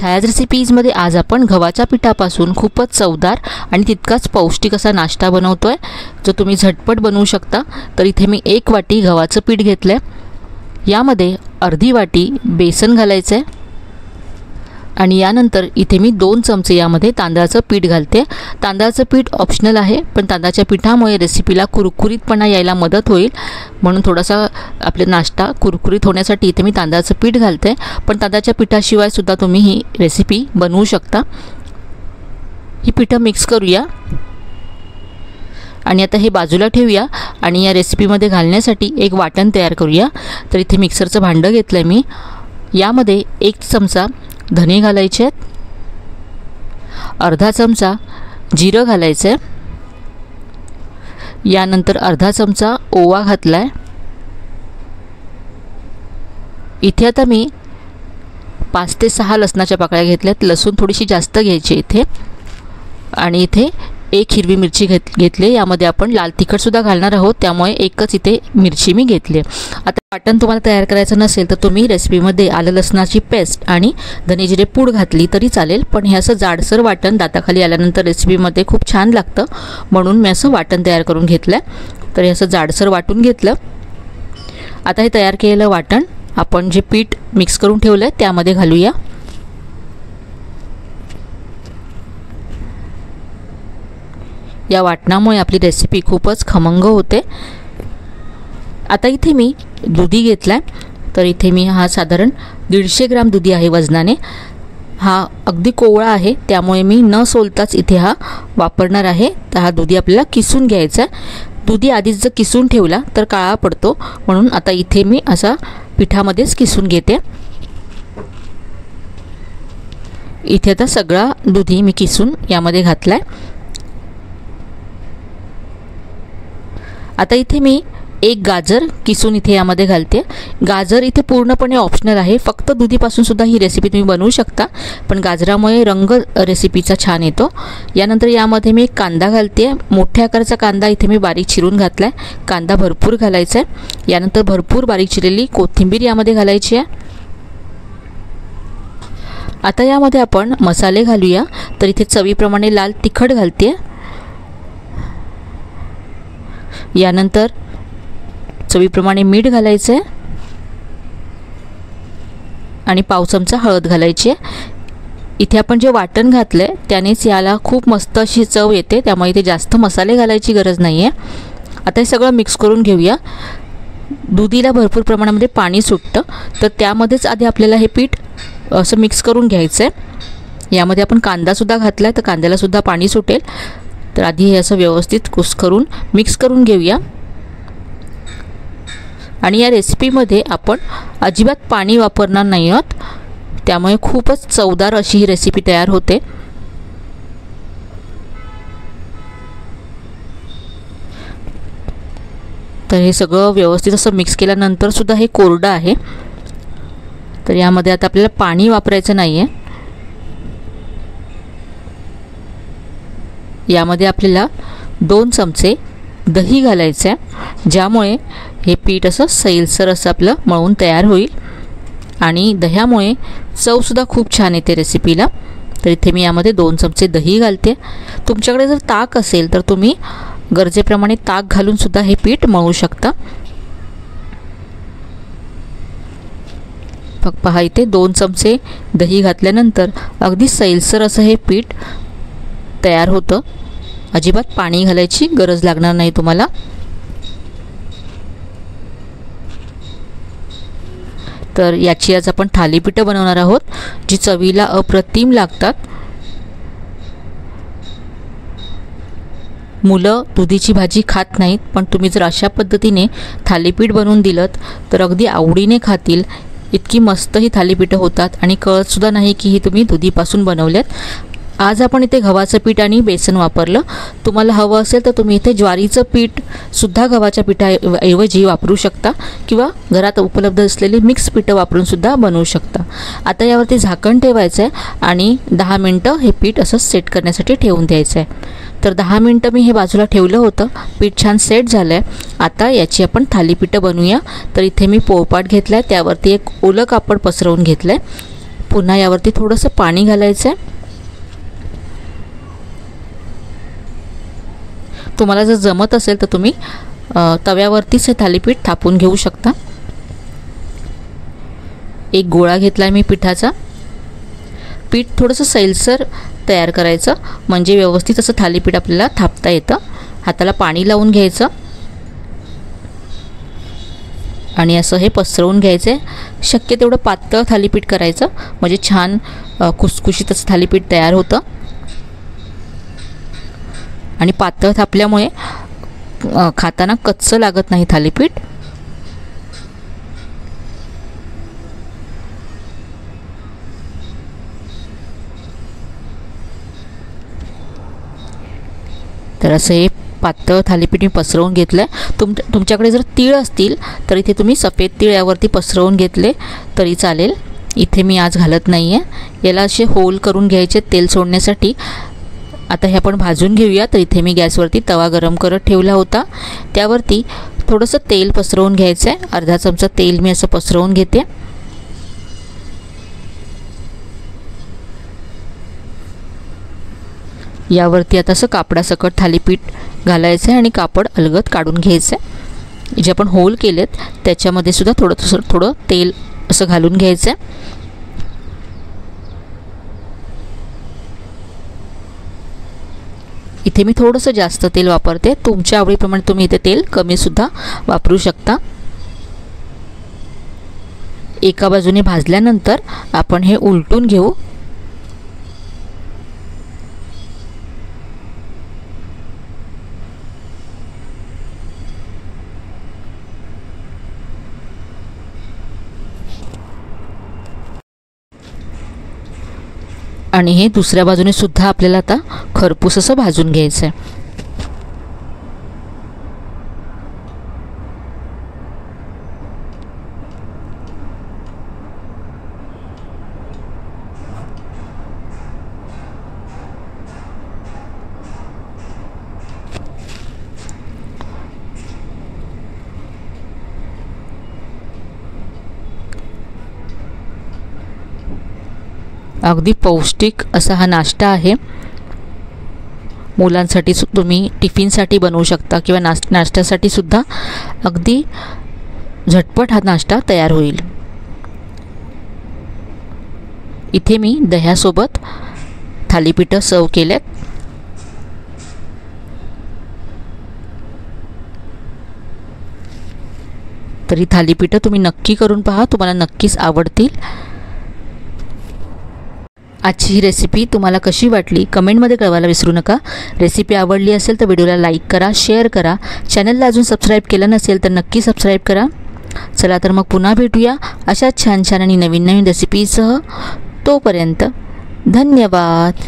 छायाज रेसिपीजमध्ये आज आपण गव्हाच्या पिठापासून खूपच चवदार आणि तितकाच पौष्टिक असा नाश्ता बनवतोय, जो तुम्ही झटपट बनवू शकता। तर इथे मी 1 वाटी गव्हाचं पीठ घेतलंय, यामध्ये अर्धी वाटी बेसन घालायचं आहे आणि यानंतर इथे मी 2 चमचे यामध्ये तांदळाचं पीठ घालते। तांदळाचं पीठ ऑप्शनल आहे, पण तांदळाच्या पिठामुळे रेसिपीला कुरकुरीतपणा यायला मदत होईल, म्हणून थोडासा आपले नाश्ता कुरकुरीत होण्यासाठी इथे मी तांदळाचं पीठ घालते। पण तांदळाच्या पिठाशिवाय सुद्धा तुम्ही ही रेसिपी बनवू शकता। ही पिठं मिक्स करूया आणि आता हे बाजूला ठेवूया आणि या रेसिपीमध्ये घालण्यासाठी एक वाटण तयार करूया। तर इथे मिक्सरचं भांडं घेतलंय मी, यामध्ये 1 चमचा धने घालायचे आहेत, अर्धा चमचा जिरं घालायचं आहे, यानंतर अर्धा चमचा ओवा घातलाय। इथे आता मी 5 ते 6 लसणाच्या पाकळ्या घेतल्यात, लसूण थोडीशी जास्त घ्यायची इथे, आणि इथे 1 हिरवी मिरची घेतली, यामध्ये आपण लाल तिखट सुद्धा घालणार आहोत, त्यामुळे एकच इथे मिरची मी घेतली। आता वाटण तुम्हाला तयार करायचं नसेल तर तुम्ही रेसिपीमध्ये आलं लसणाची पेस्ट आणि धने जिरे पूड घातली तरी चालेल, पण हे असं जाडसर वाटण दाताखाली आल्यानंतर रेसिपीमध्ये खूप छान लागतं, म्हणून मी असं वाटण तयार करून घेतलं। तर हे असं जाडसर वाटून घेतलं। आता हे तयार केलेलं वाटण आपण जे पीठ मिक्स करून ठेवलं आहे त्यामध्ये घालूया। या वाटणामुळे आपली रेसिपी खूपच खमंग होते। आता इथे मी दुधी घेतलाय, तर इथे मी हा साधारण 150 ग्राम दुधी आहे वजनाने। हा अगदी कोवळा आहे, त्यामुळे मी न सोलताच इथे हा वापरणार आहे। तर हा दुधी आपल्याला किसून घ्यायचा आहे। दुधी आधीच जर किसून ठेवला तर काळा पडतो, म्हणून आता इथे मी असा पिठामध्येच किसून घेते। इथे आता सगळा दुधी मी किसून यामध्ये घातलाय। आता इथे मी 1 गाजर किसून इथे यामध्ये घालते। गाजर इथे पूर्णपणे ऑप्शनल आहे, फक्त दुधीपासून सुद्धा ही रेसिपी तुम्ही बनवू शकता, पण गाजरामुळे रंग रेसिपीचा छान येतो। यानंतर यामध्ये मी 1 कांदा घालते, मोठ्या आकाराचा कांदा इथे मी बारीक चिरून घातलाय। कांदा भरपूर घालायचा आहे। यानंतर भरपूर बारीक चिरलेली कोथिंबीर यामध्ये घालायची आहे। आता यामध्ये आपण मसाले घालूया। तर इथे चवीप्रमाणे लाल तिखट घालते, यानंतर चवीप्रमाणे मीठ घालायचं आहे आणि पाव चमचा हळद घालायची आहे। इथे आपण जे वाटण घातलं आहे त्यानेच याला खूप मस्त अशी चव येते, त्यामुळे इथे जास्त मसाले घालायची गरज नाही आहे। आता हे सगळं मिक्स करून घेऊया। दुधीला भरपूर प्रमाणामध्ये पाणी सुटतं, तर त्यामध्येच आधी आपल्याला हे पीठ असं मिक्स करून घ्यायचं आहे। यामध्ये आपण कांदासुद्धा घातला आहे, तर कांद्यालासुद्धा पाणी सुटेल। तर आधी हे असं व्यवस्थित कुस्करून मिक्स करून घेऊया। आणि या रेसिपीमध्ये आपण अजिबात पाणी वापरणार नाही आहोत, त्यामुळे खूपच चवदार अशी ही रेसिपी तयार होते। तर हे सगळं व्यवस्थित असं मिक्स केल्यानंतर सुद्धा हे कोरडं आहे, तर यामध्ये आता आपल्याला पाणी वापरायचं नाही आहे। यामध्ये आपल्याला 2 चमचे दही घालायचं आहे, ज्यामुळे हे पीठ असं सैलसर असं आपलं मळून तयार होईल आणि दह्यामुळे चवसुद्धा खूप छान येते रेसिपीला। तर इथे मी यामध्ये 2 चमचे दही घालते। तुमच्याकडे जर ताक असेल तर तुम्ही गरजेप्रमाणे ताक घालून सुद्धा हे पीठ मळू शकता। फक्त पहा, इथे 2 चमचे दही घातल्यानंतर अगदी सैलसर असं हे पीठ तयार होतं। अजिबात पाणी घालायची गरज लागणार नाही तुम्हाला। तर याची आज आपण थालीपीठं बनवणार आहोत, जी चवीला अप्रतिम लागतात। मुलं दुधीची भाजी खात नाहीत, पण तुम्ही जर अशा पद्धतीने थालीपीठ बनवून दिलं तर अगदी आवडीने खातील। इतकी मस्त ही थालीपीठं होतात आणि कळतसुद्धा नाही की ही तुम्ही दुधीपासून बनवल्यात। आज आपण इथे गव्हाचं पीठ आणि बेसन वापरलं। तुम्हाला हवं असेल तर तुम्ही इथे ज्वारीचं पीठ सुद्धा गव्हाच्या पिठाऐवजी वापरू शकता, किंवा घरात उपलब्ध असलेली मिक्स पिठं वापरून सुद्धा बनवू शकता। आता यावरती झाकण ठेवायचं आहे आणि 10 मिनिटं हे पीठ असं सेट करण्यासाठी ठेवून द्यायचं आहे। तर 10 मिनिटं मी हे बाजूला ठेवलं होतं, पीठ छान सेट झालं आहे। आता याची आपण थालीपीठं बनवूया। तर इथे मी पोळपाट घेतला आहे, त्यावरती एक ओलं कापड पसरवून घेतलं आहे। पुन्हा यावरती थोडंसं पाणी घालायचं आहे. तुम्हाला जर जमत असेल तर तुम्ही तव्यावरतीच हे थालीपीठ थापून घेऊ शकता. एक गोळा घेतला आहे मी पिठाचा. पीठ थोडंसं सैलसर तयार करायचं म्हणजे व्यवस्थित असं थालीपीठ आपल्याला थापता येतं. हाताला पाणी लावून घ्यायचं आणि असं हे पसरवून घ्यायचं आहे. शक्य तेवढं पातळ थालीपीठ करायचं म्हणजे छान खुसखुशीत असं थालीपीठ तयार होतं. आणि पातळ थापल्यामुळे खाताना कच्चं लागत नाही थालीपीठ. तर असं हे पातळ थालीपीठ मी पसरवून घेतलं आहे. तुमच्याकडे जर तीळ असतील तर इथे तुम्ही सफेद तीळ यावरती पसरवून घेतले तरी चालेल. इथे मी आज घालत नाही आहे. याला असे होल करून घ्यायचे तेल सोडण्यासाठी. आता हे आपण भाजून घेऊया. तर इथे मी गॅसवरती तवा गरम करत ठेवला होता. त्यावरती थोडंसं तेल पसरवून घ्यायचं आहे. अर्धा चमचा तेल मी असं पसरवून घेते. यावरती आता असं कापडासकट थालीपीठ घालायचं आहे आणि कापड अलगद काढून घ्यायचं आहे. जे आपण होल केलेत त्याच्यामध्ये सुद्धा थोडं तेल असं घालून घ्यायचं आहे. इथे मी थोडंसं जास्त तेल वापरते. तुमच्या आवडीप्रमाणे तुम्ही इथे तेल कमीसुद्धा वापरू शकता. एका बाजूने भाजल्यानंतर आपण हे उलटून घेऊ. आणि हे दुसऱ्या बाजूने सुद्धा आपल्याला आता खरपूस असं भाजून घ्यायचं आहे. अगदी पौष्टिक असा हा नाश्ता आहे. मुलांसाठी तुम्ही टिफिनसाठी बनवू शकता किंवा नाश्त्यासाठी सुद्धा अगदी झटपट हा नाश्ता तयार होईल. इथे मी दह्यासोबत थालीपीठं सर्व केलेत. तरी थालीपीठं तुम्ही नक्की करून पहा. तुम्हाला नक्कीच आवडतील. आजची ही रेसिपी तुम्हाला कशी वाटली कमेंटमध्ये कळवायला विसरू नका. रेसिपी आवडली असेल तर व्हिडिओला लाईक करा, शेअर करा. चॅनलला अजून सबस्क्राईब केलं नसेल तर नक्की सबस्क्राईब करा. चला तर मग पुन्हा भेटूया अशा छान छान आणि नवीन नवीन रेसिपीसह. तोपर्यंत धन्यवाद.